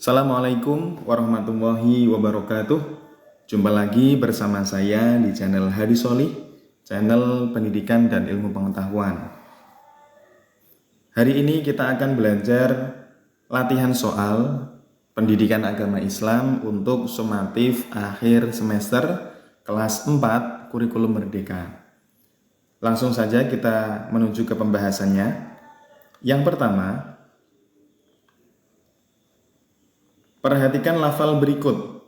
Assalamualaikum warahmatullahi wabarakatuh. Jumpa lagi bersama saya di channel Hadi Sholih, channel pendidikan dan ilmu pengetahuan. Hari ini kita akan belajar latihan soal pendidikan agama Islam untuk sumatif akhir semester kelas 4 kurikulum merdeka. Langsung saja kita menuju ke pembahasannya. Yang pertama, perhatikan lafal berikut.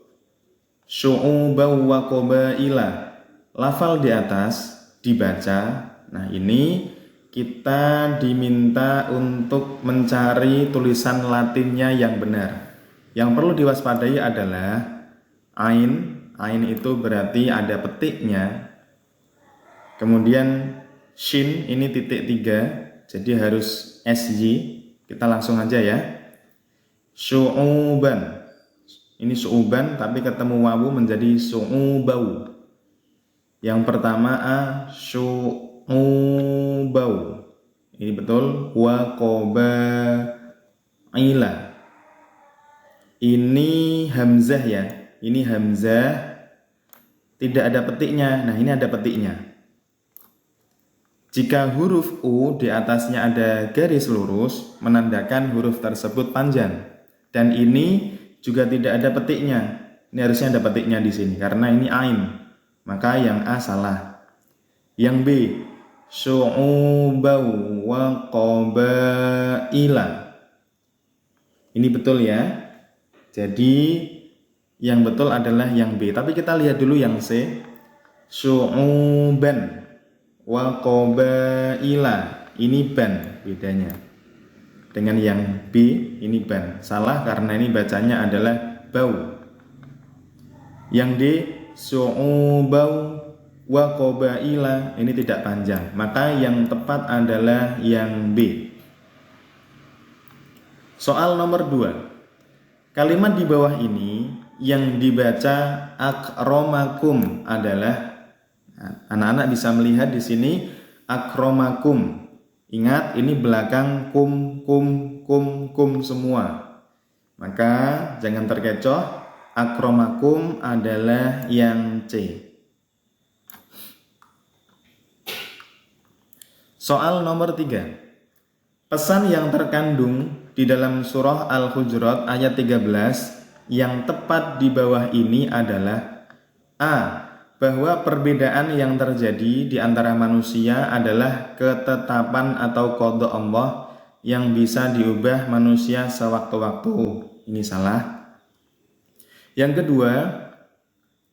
Syu'uban wa qabaila. Lafal di atas dibaca. Nah, ini kita diminta untuk mencari tulisan Latinnya yang benar. Yang perlu diwaspadai adalah ain. Ain itu berarti ada petiknya. Kemudian shin ini titik 3, jadi harus SY. Kita langsung aja ya. Syu'uban. Ini syu'uban tapi ketemu wawu menjadi syu'ubau. Yang pertama syu'ubau. Ini betul. Wa qabaila. Ini hamzah ya. Ini hamzah tidak ada petiknya. Nah, ini ada petiknya. Jika huruf U di atasnya ada garis lurus, menandakan huruf tersebut panjang. Dan ini juga tidak ada petiknya. Ini harusnya ada petiknya di sini karena ini ain. Maka yang A salah. Yang B, syu'ubau wa qabaila. Ini betul ya. Jadi yang betul adalah yang B. Tapi kita lihat dulu yang C. Syu'uban wa qabaila. Ini ban bedanya. Dengan yang B ini ban. Salah karena ini bacanya adalah bau. Yang D syu'ubau wa qabaila, ini tidak panjang. Maka yang tepat adalah yang B. Soal nomor 2. Kalimat di bawah ini yang dibaca akromakum adalah, anak-anak bisa melihat di sini akromakum. Ingat, ini belakang kum semua. Maka jangan terkecoh, akromakum adalah yang C. Soal nomor 3. Pesan yang terkandung di dalam surah Al-Hujurat ayat 13 yang tepat di bawah ini adalah A. Bahwa perbedaan yang terjadi di antara manusia adalah ketetapan atau qada Allah yang bisa diubah manusia sewaktu-waktu. Ini salah. Yang kedua,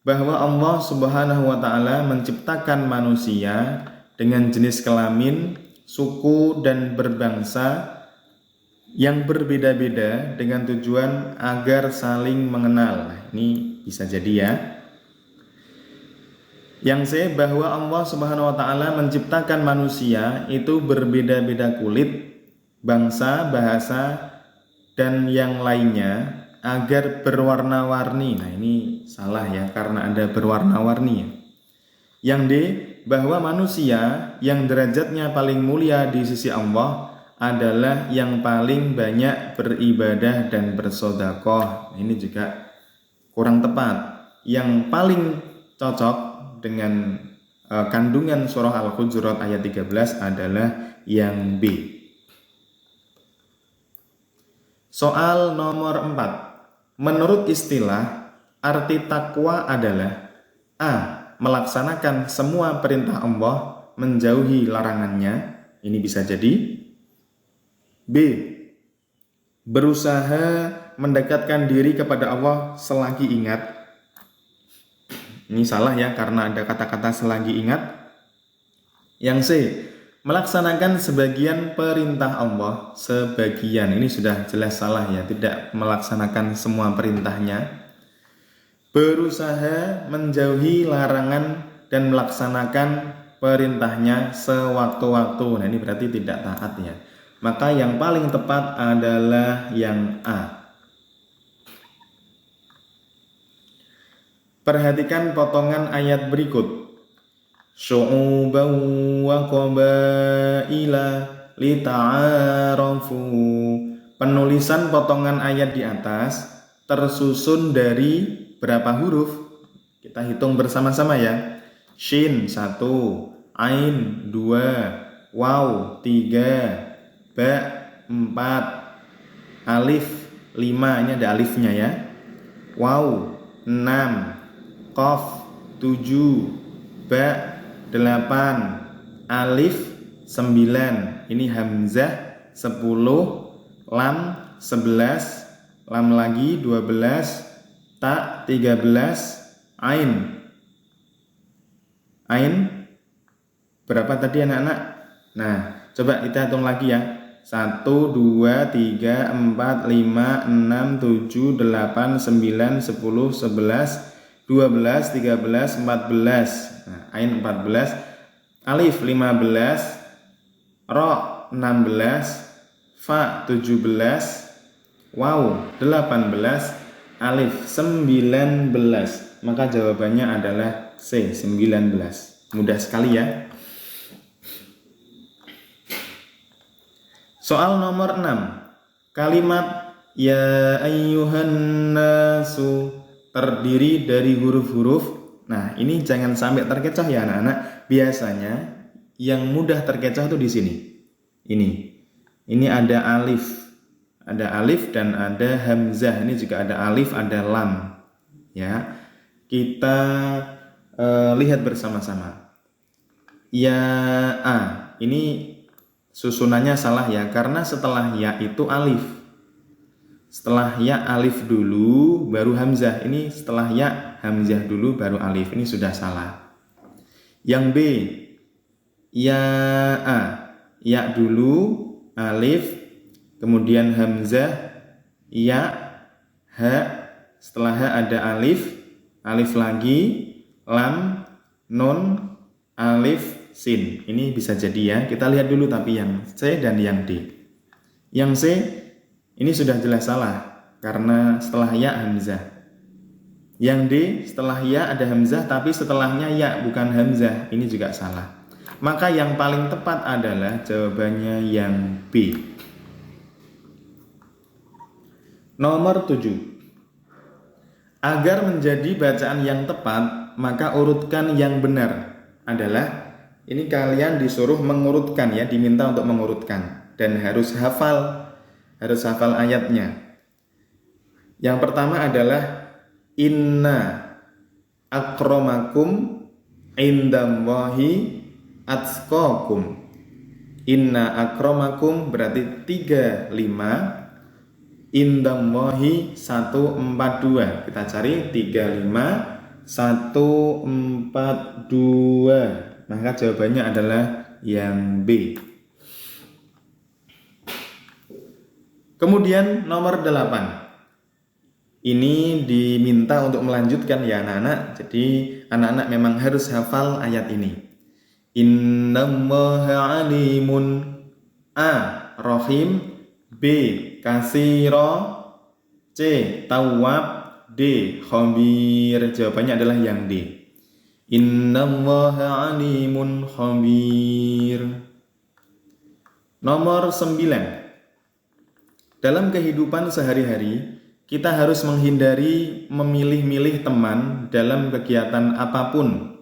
bahwa Allah Subhanahu wa taala menciptakan manusia dengan jenis kelamin, suku dan berbangsa yang berbeda-beda dengan tujuan agar saling mengenal. Nah, ini bisa jadi ya. Yang C, bahwa Allah Subhanahu wa taala menciptakan manusia itu berbeda-beda kulit, bangsa, bahasa, dan yang lainnya agar berwarna-warni. Nah, ini salah ya karena ada berwarna-warni. Yang D, bahwa manusia yang derajatnya paling mulia di sisi Allah adalah yang paling banyak beribadah dan bersedekah. Ini juga kurang tepat. Yang paling cocok dengan kandungan surah Al-Hujurat ayat 13 adalah yang B. Soal nomor 4. Menurut istilah, arti takwa adalah A. Melaksanakan semua perintah Allah, menjauhi larangannya. Ini bisa jadi. B. Berusaha mendekatkan diri kepada Allah selagi ingat. Ini salah ya karena ada kata-kata selagi ingat. Yang C. Melaksanakan sebagian perintah Allah, sebagian. Ini sudah jelas salah ya, tidak melaksanakan semua perintahnya. Berusaha menjauhi larangan dan melaksanakan perintahnya sewaktu-waktu. Nah, ini berarti tidak taat ya. Maka yang paling tepat adalah yang A. Perhatikan potongan ayat berikut. Syu'uban wa qabaila lita'arafu. Penulisan potongan ayat di atas tersusun dari berapa huruf? Kita hitung bersama-sama ya. Shin 1, Ain 2, Waw 3, Ba 4, Alif 5, ini ada alifnya ya. Waw 6, Qaf 7, Ba 8, Alif 9, ini Hamzah 10, Lam 11, Lam lagi 12, Ta 13, Ain berapa tadi anak-anak? Nah, coba kita hitung lagi ya. 1, 2, 3, 4, 5, 6, 7, 8, 9, 10, 11, 12, 13, 14. Nah, Ain 14, Alif 15, Ro 16, Fa 17, Waw 18, Alif 19. Maka jawabannya adalah C, 19. Mudah sekali ya. Soal nomor 6. Kalimat ya ayyuhan nasu terdiri dari huruf-huruf. Nah, ini jangan sampai terkecoh ya anak-anak. Biasanya yang mudah terkecoh itu di sini. Ini ada alif. Ada alif dan ada hamzah. Ini juga ada alif, ada lam. Ya. Kita lihat bersama-sama. Ya a. Ini susunannya salah ya, karena setelah ya itu alif. Setelah ya alif dulu baru hamzah. Ini setelah ya hamzah dulu baru alif. Ini sudah salah. Yang B, ya a. Ya dulu, alif, kemudian hamzah, ya, ha. Setelah ha ada alif, alif lagi, lam, nun, alif, sin. Ini bisa jadi ya. Kita lihat dulu tapi yang C dan yang D. Yang C ini sudah jelas salah karena setelah ya hamzah. Yang D setelah ya ada hamzah tapi setelahnya ya bukan hamzah. Ini juga salah. Maka yang paling tepat adalah jawabannya yang B. Nomor 7. Agar menjadi bacaan yang tepat, maka urutkan yang benar adalah, ini kalian disuruh mengurutkan ya, diminta untuk mengurutkan dan harus hafal ayatnya. Yang pertama adalah inna akramakum indallahi atqakum. Inna akramakum berarti 35, indallahi 142. Kita cari 35 142. Maka jawabannya adalah yang B. Kemudian nomor 8. Ini diminta untuk melanjutkan ya anak-anak. Jadi anak-anak memang harus hafal ayat ini. Innallaha alimun. A. Rahim. B. Kasiro. C. Tawwab. D. Khabir. Jawabannya adalah yang D. Innallaha alimun khabir. Nomor 9. Dalam kehidupan sehari-hari, kita harus menghindari memilih-milih teman dalam kegiatan apapun.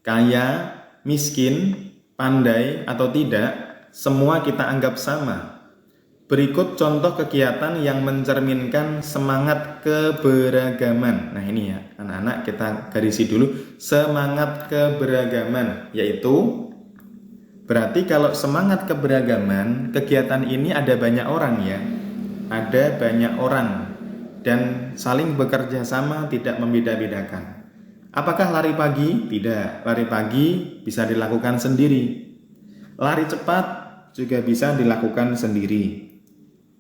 Kaya, miskin, pandai atau tidak, semua kita anggap sama. Berikut contoh kegiatan yang mencerminkan semangat keberagaman. Nah ini ya, anak-anak kita garisi dulu semangat keberagaman, yaitu berarti kalau semangat keberagaman, kegiatan ini ada banyak orang ya. Ada banyak orang dan saling bekerja sama, tidak membeda-bedakan. Apakah lari pagi? Tidak. Lari pagi bisa dilakukan sendiri. Lari cepat juga bisa dilakukan sendiri.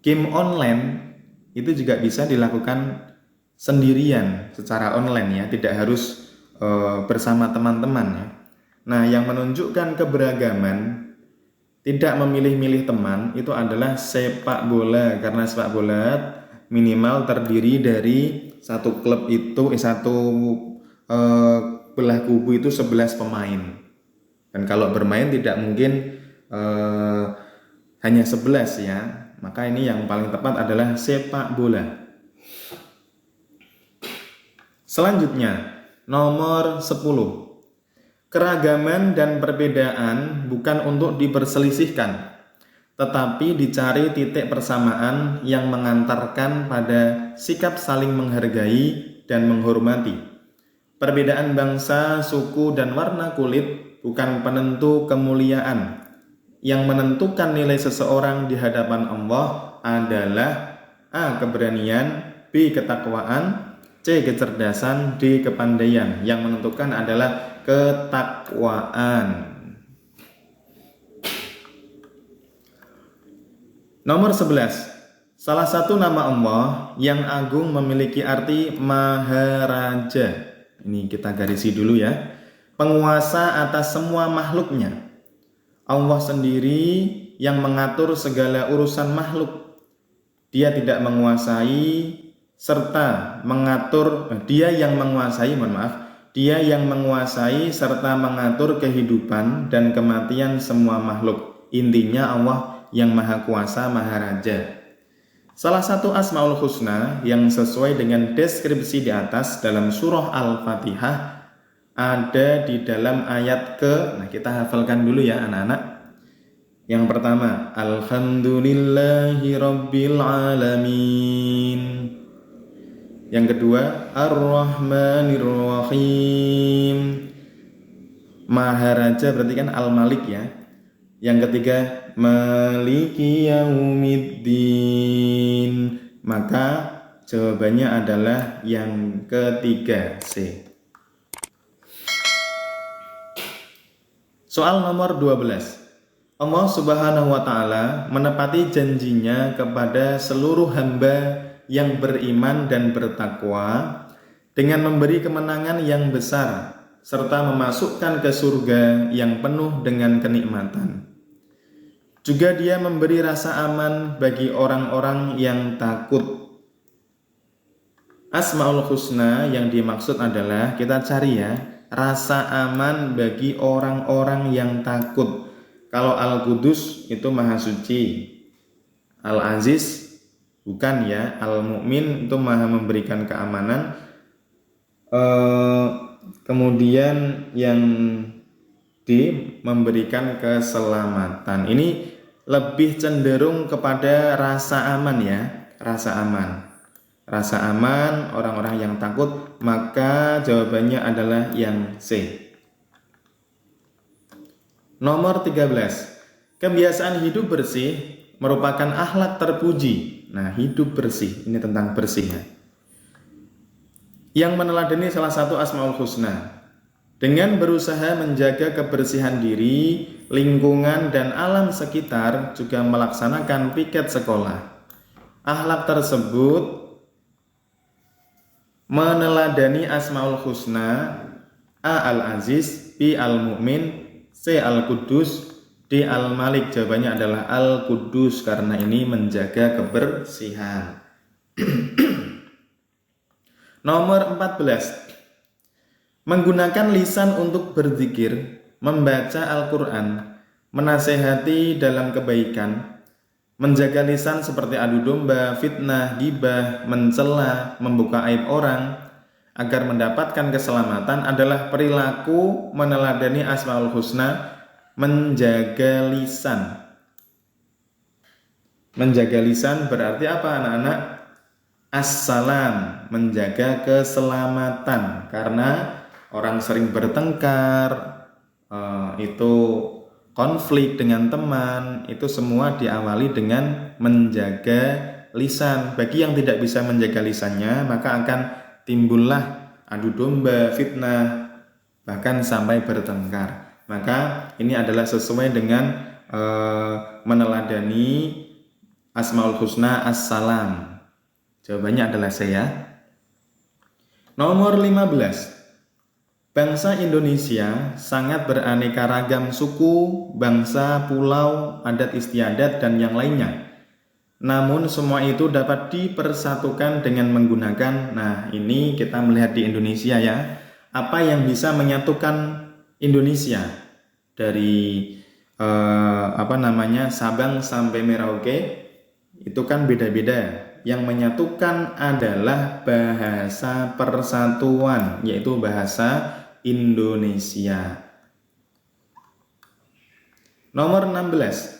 Game online itu juga bisa dilakukan sendirian secara online ya, tidak harus bersama teman-teman ya. Nah, yang menunjukkan keberagaman, tidak memilih-milih teman, itu adalah sepak bola. Karena sepak bola minimal terdiri dari satu klub itu, belah kubu itu 11 pemain. Dan kalau bermain tidak mungkin hanya 11 ya. Maka ini yang paling tepat adalah sepak bola. Selanjutnya, nomor 10. Keragaman dan perbedaan bukan untuk diperselisihkan, tetapi dicari titik persamaan yang mengantarkan pada sikap saling menghargai dan menghormati. Perbedaan bangsa, suku, dan warna kulit bukan penentu kemuliaan. Yang menentukan nilai seseorang di hadapan Allah adalah A. Keberanian, B. Ketakwaan, C. Kecerdasan, D. Kepandaian. Yang menentukan adalah ketakwaan. Nomor 11. Salah satu nama Allah yang agung memiliki arti Maharaja. Ini kita garisi dulu ya. Penguasa atas semua makhluknya. Allah sendiri yang mengatur segala urusan makhluk. Dia tidak menguasai serta mengatur, dia yang menguasai serta mengatur kehidupan dan kematian semua makhluk. Intinya Allah yang Maha Kuasa, Maharaja. Salah satu Asmaul Husna yang sesuai dengan deskripsi di atas dalam surah Al-Fatihah ada di dalam ayat nah kita hafalkan dulu ya anak-anak. Yang pertama, Alhamdulillahi Rabbil Alamin. Yang kedua, Ar-Rahmanir Rahim. Maharaja berarti kan Al-Malik ya. Yang ketiga, Maliki Yaumiddin. Maka jawabannya adalah yang ketiga, C. Soal nomor 12. Allah Subhanahu wa Ta'ala menepati janjinya kepada seluruh hamba yang beriman dan bertakwa dengan memberi kemenangan yang besar serta memasukkan ke surga yang penuh dengan kenikmatan. Juga Dia memberi rasa aman bagi orang-orang yang takut. Asmaul Husna yang dimaksud adalah, kita cari ya, rasa aman bagi orang-orang yang takut. Kalau Al-Qudus itu Maha Suci, Al-Aziz bukan ya, Al-Mu'min itu Maha memberikan keamanan. Kemudian yang memberikan keselamatan. Ini lebih cenderung kepada rasa aman ya, rasa aman. Rasa aman orang-orang yang takut, maka jawabannya adalah yang C. Nomor 13. Kebiasaan hidup bersih merupakan akhlak terpuji. Nah, hidup bersih, ini tentang bersihnya. Yang meneladani salah satu Asmaul Husna dengan berusaha menjaga kebersihan diri, lingkungan, dan alam sekitar, juga melaksanakan piket sekolah. Akhlak tersebut meneladani Asmaul Husna, A. Al-Aziz, B. Al-Mu'min, C. Al-Qudus, D. Al-Malik. Jawabannya adalah Al-Qudus karena ini menjaga kebersihan. Nomor 14. Menggunakan lisan untuk berzikir, membaca Al-Quran, menasehati dalam kebaikan, menjaga lisan seperti adu domba, fitnah, gibah, mencela, membuka aib orang agar mendapatkan keselamatan adalah perilaku meneladani Asmaul Husna, menjaga lisan. Menjaga lisan berarti apa anak-anak? Assalam, menjaga keselamatan. Karena orang sering bertengkar, itu konflik dengan teman, itu semua diawali dengan menjaga lisan. Bagi yang tidak bisa menjaga lisannya, maka akan timbullah adu domba, fitnah, bahkan sampai bertengkar. Maka ini adalah sesuai dengan meneladani Asmaul Husna As-Salam. Jawabannya adalah C ya. Nomor 15. Bangsa Indonesia sangat beraneka ragam suku, bangsa, pulau, adat istiadat, dan yang lainnya. Namun semua itu dapat dipersatukan dengan menggunakan, nah ini kita melihat di Indonesia ya, apa yang bisa menyatukan Indonesia dari Sabang sampai Merauke itu kan beda-beda yang menyatukan adalah bahasa persatuan, yaitu bahasa Indonesia. Nomor 16.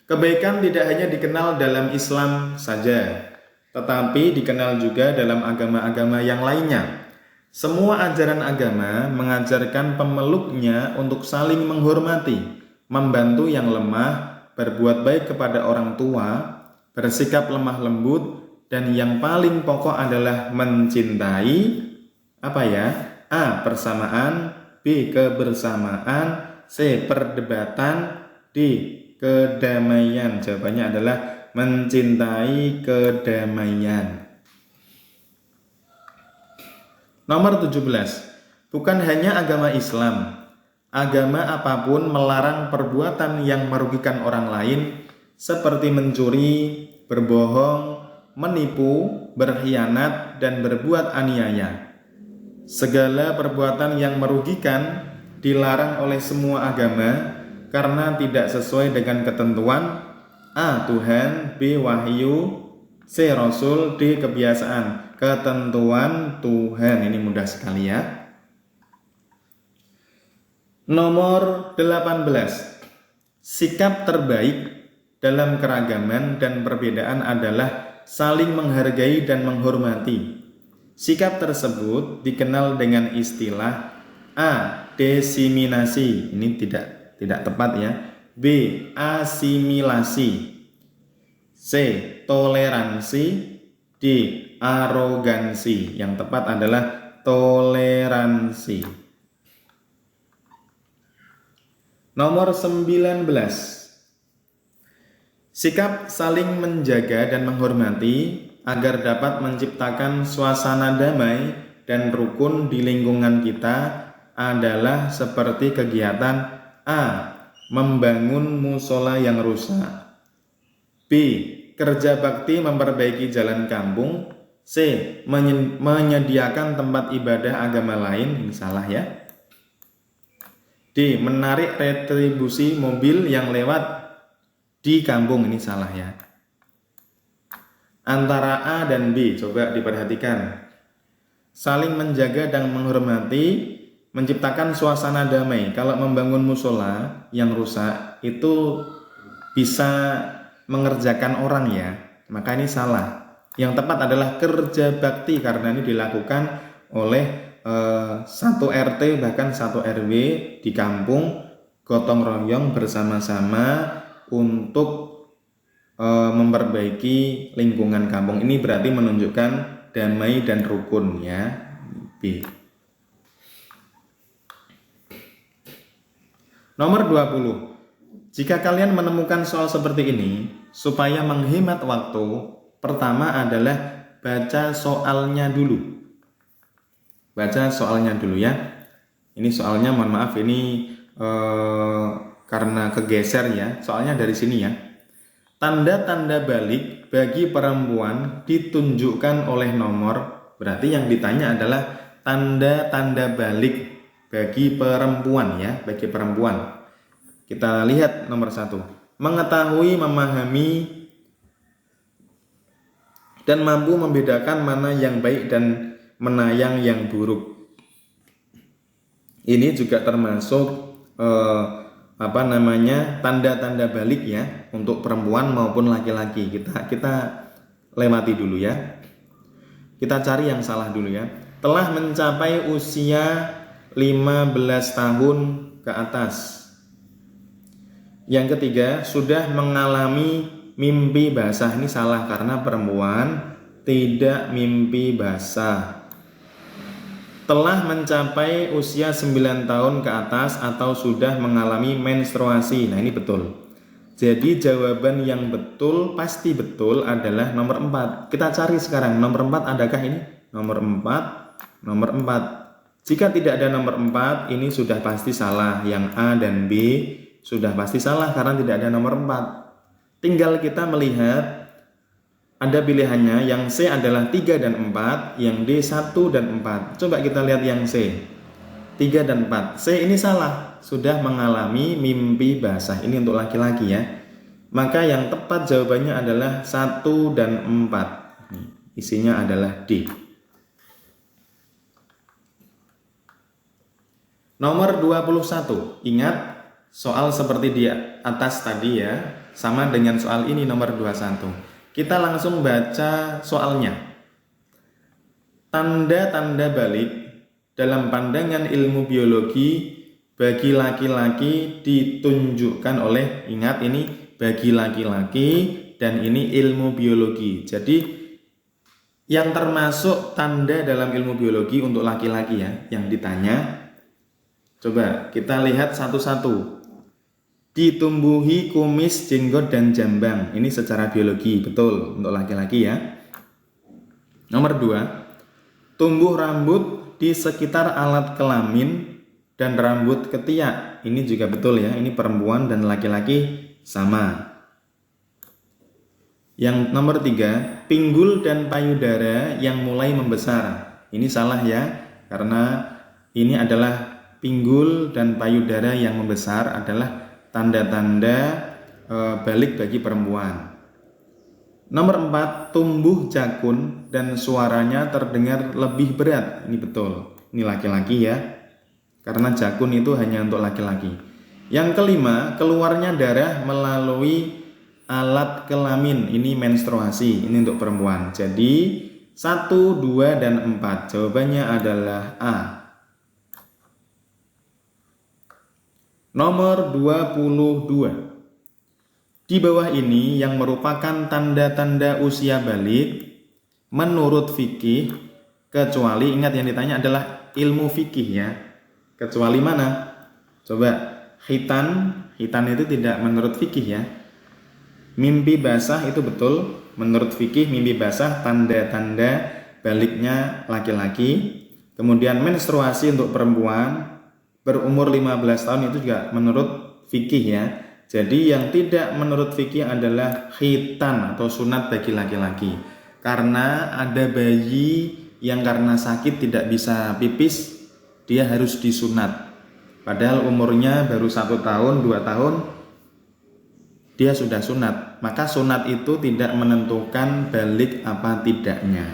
Kebaikan tidak hanya dikenal dalam Islam saja, tetapi dikenal juga dalam agama-agama yang lainnya. Semua ajaran agama mengajarkan pemeluknya untuk saling menghormati, membantu yang lemah, berbuat baik kepada orang tua, bersikap lemah lembut, dan yang paling pokok adalah mencintai A. Persamaan, B. Kebersamaan, C. Perdebatan, D. Kedamaian. Jawabannya adalah mencintai kedamaian. Nomor 17. Bukan hanya agama Islam, agama apapun melarang perbuatan yang merugikan orang lain seperti mencuri, berbohong, menipu, berkhianat, dan berbuat aniaya. Segala perbuatan yang merugikan dilarang oleh semua agama karena tidak sesuai dengan ketentuan A. Tuhan, B. Wahyu, C. Rasul, D. Kebiasaan. Ketentuan Tuhan. Ini mudah sekali ya. Nomor 18. Sikap terbaik dalam keragaman dan perbedaan adalah saling menghargai dan menghormati. Sikap tersebut dikenal dengan istilah A. Diseminasi. Ini tidak tepat ya. B. Asimilasi. C. Toleransi. D. Arogansi. Yang tepat adalah toleransi. Nomor 19. Sikap saling menjaga dan menghormati agar dapat menciptakan suasana damai dan rukun di lingkungan kita adalah seperti kegiatan A. Membangun musola yang rusak, B. Kerja bakti memperbaiki jalan kampung, C. Menyediakan tempat ibadah agama lain. Ini salah ya. D. Menarik retribusi mobil yang lewat di kampung. Ini salah ya. Antara A dan B, coba diperhatikan. Saling menjaga dan menghormati, menciptakan suasana damai. Kalau membangun musola yang rusak itu bisa mengerjakan orang ya, maka ini salah. Yang tepat adalah kerja bakti karena ini dilakukan oleh satu RT bahkan satu RW di kampung, gotong royong bersama-sama untuk memperbaiki lingkungan kampung. Ini berarti menunjukkan damai dan rukun ya. B. Nomor 20. Jika kalian menemukan soal seperti ini, supaya menghemat waktu, pertama adalah baca soalnya dulu. Baca soalnya dulu ya. Ini soalnya, mohon maaf ini karena kegeser ya. Soalnya dari sini ya. Tanda-tanda balik bagi perempuan ditunjukkan oleh nomor. Berarti yang ditanya adalah tanda-tanda balik bagi perempuan ya, bagi perempuan. Kita lihat nomor 1. Mengetahui, memahami, dan mampu membedakan mana yang baik dan mana yang buruk. Ini juga termasuk tanda-tanda balik ya untuk perempuan maupun laki-laki. Kita lewati dulu ya. Kita cari yang salah dulu ya. Telah mencapai usia 15 tahun ke atas. Yang ketiga, sudah mengalami mimpi basah. Ini salah karena perempuan tidak mimpi basah. Telah mencapai usia 9 tahun ke atas atau sudah mengalami menstruasi. Nah, ini betul. Jadi jawaban yang betul, pasti betul adalah nomor 4. Kita cari sekarang nomor 4 adakah ini? Nomor 4. Jika tidak ada nomor 4, ini sudah pasti salah. Yang A dan B sudah pasti salah karena tidak ada nomor 4. Tinggal kita melihat ada pilihannya, yang C adalah 3 dan 4, yang D 1 dan 4. Coba kita lihat yang C, 3 dan 4. C ini salah, sudah mengalami mimpi basah. Ini untuk laki-laki ya. Maka yang tepat jawabannya adalah 1 dan 4. Isinya adalah D. Nomor 21. Ingat soal seperti di atas tadi ya, sama dengan soal ini nomor 21. Kita langsung baca soalnya. Tanda-tanda balik dalam pandangan ilmu biologi bagi laki-laki ditunjukkan oleh, ingat ini bagi laki-laki dan ini ilmu biologi. Jadi yang termasuk tanda dalam ilmu biologi untuk laki-laki ya, yang ditanya. Coba kita lihat satu-satu. Ditumbuhi kumis, jenggot, dan jambang. Ini secara biologi, betul untuk laki-laki ya. Nomor 2. Tumbuh rambut di sekitar alat kelamin dan rambut ketiak. Ini juga betul ya, ini perempuan dan laki-laki sama. Yang nomor 3. Pinggul dan payudara yang mulai membesar. Ini salah ya, karena ini adalah pinggul dan payudara yang membesar adalah tanda-tanda balik bagi perempuan. Nomor 4, tumbuh jakun dan suaranya terdengar lebih berat. Ini betul, ini laki-laki ya, karena jakun itu hanya untuk laki-laki. Yang kelima, keluarnya darah melalui alat kelamin. Ini menstruasi, ini untuk perempuan. Jadi 1, 2, dan 4 jawabannya adalah A. Nomor 22. Di bawah ini yang merupakan tanda-tanda usia balik menurut fikih, kecuali ingat yang ditanya adalah ilmu fikih ya. Kecuali mana? Coba khitan itu tidak menurut fikih ya. Mimpi basah itu betul menurut fikih, mimpi basah tanda-tanda baliknya laki-laki. Kemudian menstruasi untuk perempuan berumur 15 tahun itu juga menurut fikih ya. Jadi yang tidak menurut fikih adalah khitan atau sunat bagi laki-laki. Karena ada bayi yang karena sakit tidak bisa pipis, dia harus disunat. Padahal umurnya baru 1 tahun, 2 tahun, dia sudah sunat. Maka sunat itu tidak menentukan balik apa tidaknya.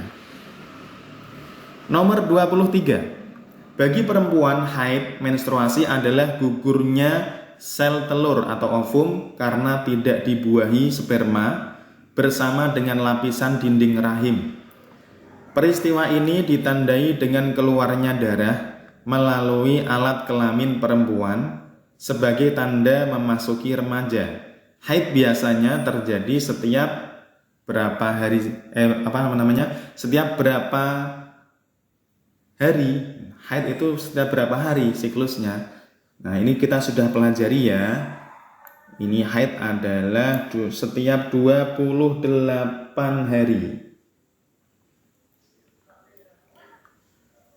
Nomor 23. Bagi perempuan, haid menstruasi adalah gugurnya sel telur atau ovum karena tidak dibuahi sperma bersama dengan lapisan dinding rahim. Peristiwa ini ditandai dengan keluarnya darah melalui alat kelamin perempuan sebagai tanda memasuki remaja. Haid biasanya terjadi setiap berapa hari setiap berapa hari. Haid itu setiap berapa hari siklusnya. Nah, ini kita sudah pelajari ya. Ini haid adalah setiap 28 hari.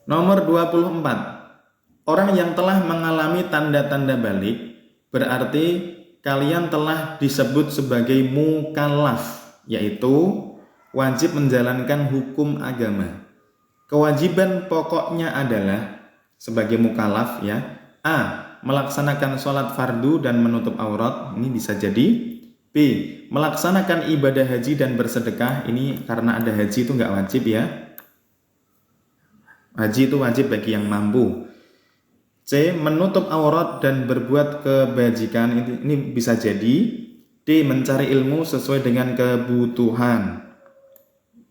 Nomor 24. Orang yang telah mengalami tanda-tanda balik berarti kalian telah disebut sebagai mukallaf, yaitu wajib menjalankan hukum agama. Kewajiban pokoknya adalah sebagai mukallaf ya. A. Melaksanakan sholat fardu dan menutup aurat. Ini bisa jadi. B. Melaksanakan ibadah haji dan bersedekah. Ini karena ada haji itu nggak wajib ya. Haji itu wajib bagi yang mampu. C. Menutup aurat dan berbuat kebajikan. Ini bisa jadi. D. Mencari ilmu sesuai dengan kebutuhan.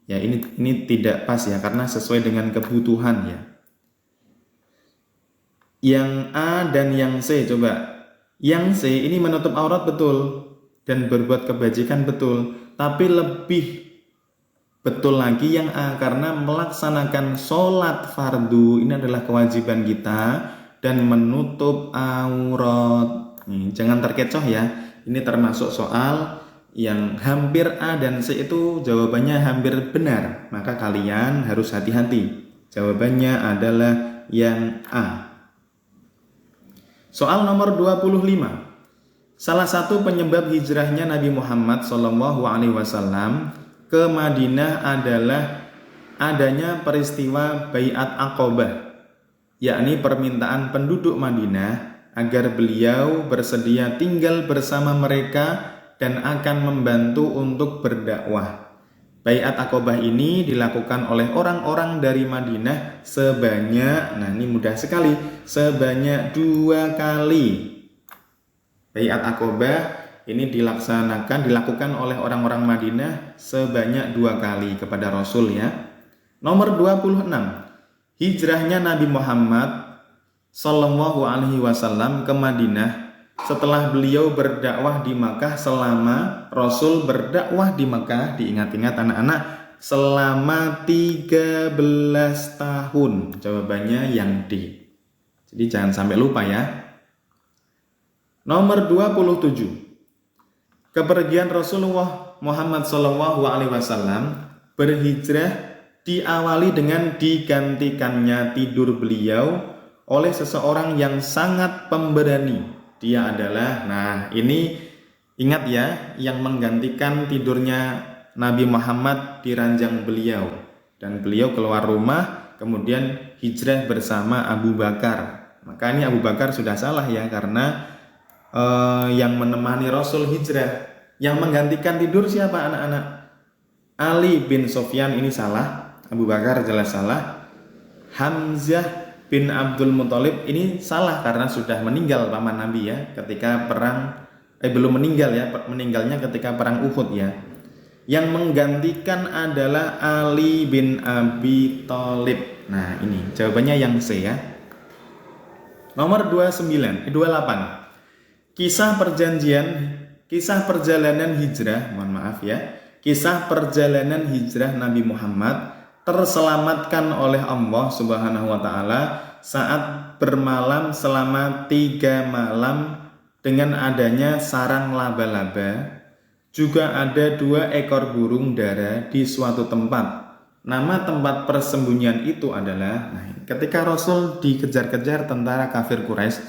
Ya, ini tidak pas ya, karena sesuai dengan kebutuhan ya. Yang A dan yang C coba. Yang C ini menutup aurat betul dan berbuat kebajikan betul, tapi lebih betul lagi yang A karena melaksanakan sholat fardu ini adalah kewajiban kita dan menutup aurat. Jangan terkecoh ya. Ini termasuk soal yang hampir A dan C itu jawabannya hampir benar, maka kalian harus hati-hati. Jawabannya adalah yang A. Soal nomor 25. Salah satu penyebab hijrahnya Nabi Muhammad SAW ke Madinah adalah adanya peristiwa Baiat Aqabah, yakni permintaan penduduk Madinah agar beliau bersedia tinggal bersama mereka dan akan membantu untuk berdakwah. Baiat Aqobah ini dilakukan oleh orang-orang dari Madinah sebanyak, nah ini mudah sekali, sebanyak 2 kali. Baiat Aqobah ini dilakukan oleh orang-orang Madinah sebanyak 2 kali kepada Rasul ya. Nomor 26, hijrahnya Nabi Muhammad Sallallahu Alaihi Wasallam ke Madinah setelah beliau berdakwah di Makkah selama Rasul berdakwah di Makkah, diingat-ingat anak-anak, selama 13 tahun. Jawabannya yang D. Jadi jangan sampai lupa ya. Nomor 27. Kepergian Rasulullah Muhammad Sallallahu Alaihi Wasallam berhijrah diawali dengan digantikannya tidur beliau oleh seseorang yang sangat pemberani. Dia adalah, nah ini ingat ya, yang menggantikan tidurnya Nabi Muhammad di ranjang beliau. Dan beliau keluar rumah, kemudian hijrah bersama Abu Bakar. Maka ini Abu Bakar sudah salah ya, karena yang menemani Rasul hijrah. Yang menggantikan tidur siapa anak-anak? Ali bin Sofyan, ini salah. Abu Bakar jelas salah. Hamzah bin Abdul Muthalib ini salah karena sudah meninggal paman Nabi ya ketika perang belum meninggal ya, meninggalnya ketika perang Uhud ya. Yang menggantikan adalah Ali bin Abi Thalib. Nah, ini jawabannya yang C ya. Nomor 28. Kisah perjalanan hijrah, mohon maaf ya. Kisah perjalanan hijrah Nabi Muhammad terselamatkan oleh Allah Subhanahu wa taala saat bermalam selama 3 malam dengan adanya sarang laba-laba. Juga ada 2 ekor burung dara di suatu tempat. Nama tempat persembunyian itu adalah, ketika Rasul dikejar-kejar tentara kafir Quraisy,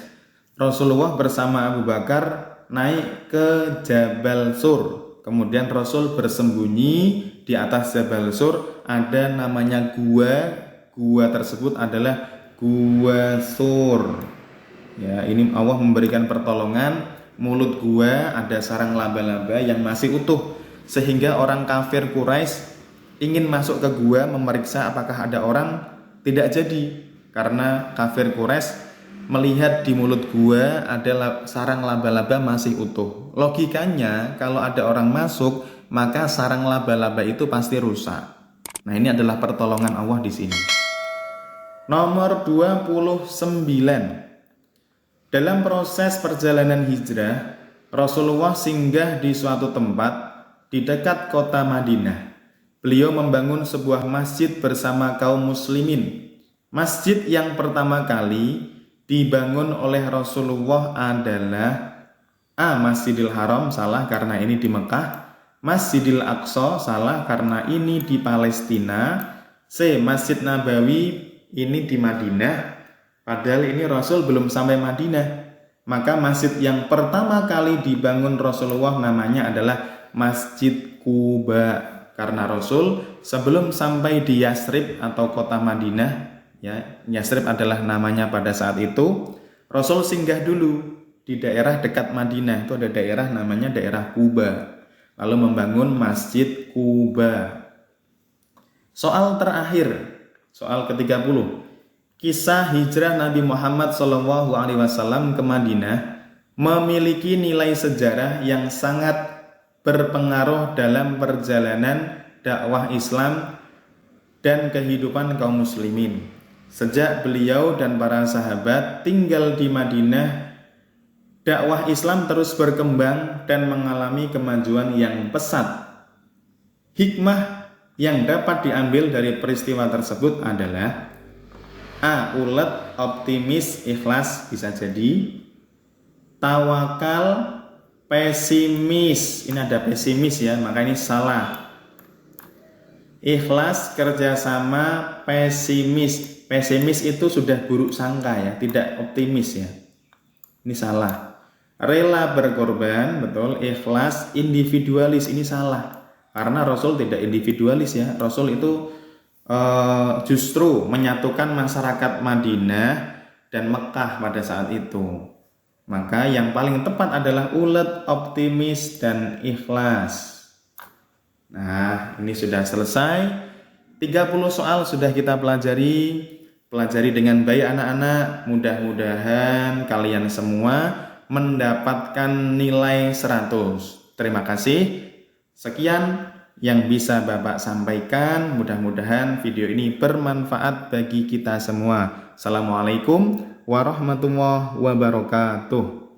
Rasulullah bersama Abu Bakar naik ke Jabal Sur. Kemudian Rasul bersembunyi di atas Jabal Sur, ada namanya gua tersebut adalah Gua Sur. Ya, ini Allah memberikan pertolongan, mulut gua ada sarang laba-laba yang masih utuh, sehingga orang kafir Quraisy ingin masuk ke gua memeriksa apakah ada orang, tidak jadi karena kafir Quraisy melihat di mulut gua ada sarang laba-laba masih utuh. Logikanya kalau ada orang masuk, maka sarang laba-laba itu pasti rusak. Nah, ini adalah pertolongan Allah di sini. Nomor 29. Dalam proses perjalanan hijrah, Rasulullah singgah di suatu tempat di dekat kota Madinah. Beliau membangun sebuah masjid bersama kaum muslimin. Masjid yang pertama kali dibangun oleh Rasulullah adalah A. Masjidil Haram, salah karena ini di Mekah. Masjidil Aqsa, salah karena ini di Palestina. C. Masjid Nabawi, ini di Madinah. Padahal ini Rasul belum sampai Madinah. Maka masjid yang pertama kali dibangun Rasulullah namanya adalah Masjid Quba. Karena Rasul sebelum sampai di Yasrib atau kota Madinah, ya, Yasrib adalah namanya pada saat itu, Rasul singgah dulu di daerah dekat Madinah. Itu ada daerah namanya daerah Quba, lalu membangun Masjid Quba. Soal terakhir, soal ke-30. Kisah hijrah Nabi Muhammad SAW ke Madinah memiliki nilai sejarah yang sangat berpengaruh dalam perjalanan dakwah Islam dan kehidupan kaum muslimin. Sejak beliau dan para sahabat tinggal di Madinah, dakwah Islam terus berkembang dan mengalami kemajuan yang pesat. Hikmah yang dapat diambil dari peristiwa tersebut adalah A. Ulet, optimis, ikhlas bisa jadi. Tawakal, pesimis. Ini ada pesimis ya, maka ini salah. Ikhlas, kerjasama, pesimis. Pesimis itu sudah buruk sangka ya, tidak optimis ya. Ini salah. Rela berkorban, betul. Ikhlas, individualis, ini salah. Karena Rasul tidak individualis ya. Rasul itu justru menyatukan masyarakat Madinah dan Mekah pada saat itu. Maka yang paling tepat adalah ulet, optimis, dan ikhlas. Nah, ini sudah selesai. 30 soal sudah kita pelajari. Pelajari dengan baik anak-anak. Mudah-mudahan kalian semua mendapatkan nilai 100. Terima kasih. Sekian yang bisa Bapak sampaikan. Mudah-mudahan video ini bermanfaat bagi kita semua. Assalamualaikum warahmatullahi wabarakatuh.